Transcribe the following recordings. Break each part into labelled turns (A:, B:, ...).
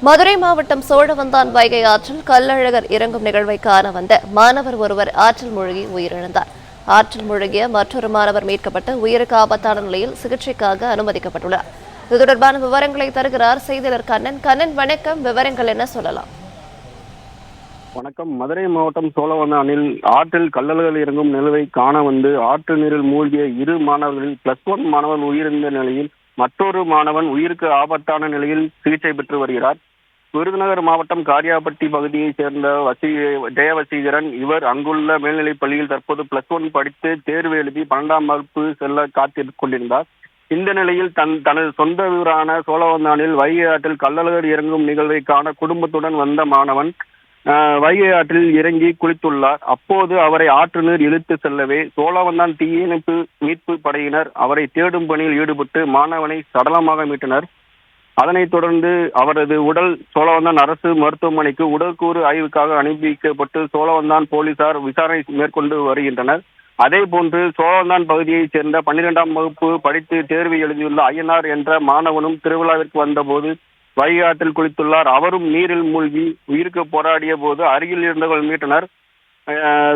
A: மதுரை மாவட்டம் சோழவந்தான் வைகை ஆற்றில் கள்ளழகர் இறங்கும் நிகழ்வை காண வந்த மாணவர் ஒருவர் ஆற்றில் மூழ்கி உயிரிழந்தார். ஆற்றில் மூழ்கிய மற்றொரு மாணவர் மீட்கப்பட்டு உயிருக்கு ஆபத்தான நிலையில் சிகிச்சைக்காக அனுமதிக்கப்பட்டுள்ளார். இது தொடர்பான விவரங்களை தருகிறார் செய்தியாளர் கண்ணன். கண்ணன், வணக்கம். விவரங்கள் என்ன சொல்லலாம்?
B: வணக்கம். மதுரை மாவட்டம் சோழவந்தானில் ஆற்றில் கள்ளழகர் இறங்கும் நிகழ்வை காண வந்து ஆற்று நீரில் மூழ்கிய இரு மாணவர்களில் +1 மாணவன் உயிரிழந்த நிலையில் மற்றொரு மாணவன் உயிருக்கு ஆபத்தான நிலையில் சிகிச்சை பெற்று வருகிறார். விருதுநகர் மாவட்டம் காரியாபட்டி பகுதியைச் சேர்ந்த ஜெயவசீகரன் இவர் அங்குள்ள மேல்நிலைப் பள்ளியில் தற்போது +1 படித்து தேர்வு எழுதி 12ஆம் வகுப்பு செல்ல காத்திருக் கொண்டிருந்தார். இந்த நிலையில் தனது சொந்த ஊரான சோழவந்தானில் வைகை ஆற்றில் கள்ளழகர் இறங்கும் நிகழ்வை காண குடும்பத்துடன் வந்த மாணவன் வைகை ஆற்றில் இறங்கி குளித்துள்ளார். அப்போது அவரை ஆற்று நீர் இழுத்து செல்லவே சோழவந்தான் தீயணைப்பு மீட்பு படையினர் அவரை தேடும் பணியில் ஈடுபட்டு மாணவனை சடலமாக மீட்டனர். அதனைத் தொடர்ந்து அவரது உடல் சோழவந்தான் அரசு மருத்துவமனைக்கு உடற்கூறு ஆய்வுக்காக அனுப்பி சோழவந்தான் போலீசார் விசாரணை மேற்கொண்டு வருகின்றனர். அதேபோன்று சோழவந்தான் பகுதியைச் சேர்ந்த 12ஆம் வகுப்பு படித்து தேர்வு எழுதியுள்ள ஐயனார் என்ற மாணவனும் திருவிழாவிற்கு வந்தபோது வைகை ஆற்றில் குளித்துள்ளார். அவரும் நீரில் மூழ்கி உயிருக்கு போராடிய போது அருகில் இருந்தவர்கள் மீட்டனர்.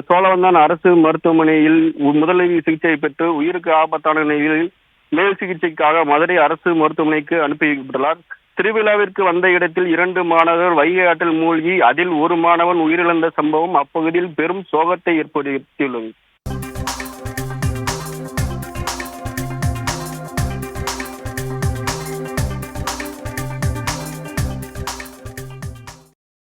B: சோழவந்தான் அரசு மருத்துவமனையில் முதலுதவி சிகிச்சை பெற்று உயிருக்கு ஆபத்தான நிலையில் மேல் சிகிச்சைக்காக மதுரை அரசு மருத்துவமனைக்கு அனுப்பி வைக்கப்பட்டுள்ளார். திருவிழாவிற்கு வந்த இடத்தில் 2 மாணவர்கள் வைகை ஆற்றில் மூழ்கி அதில் ஒரு மாணவன் உயிரிழந்த சம்பவம் அப்பகுதியில் பெரும் சோகத்தை ஏற்படுத்தியுள்ளது.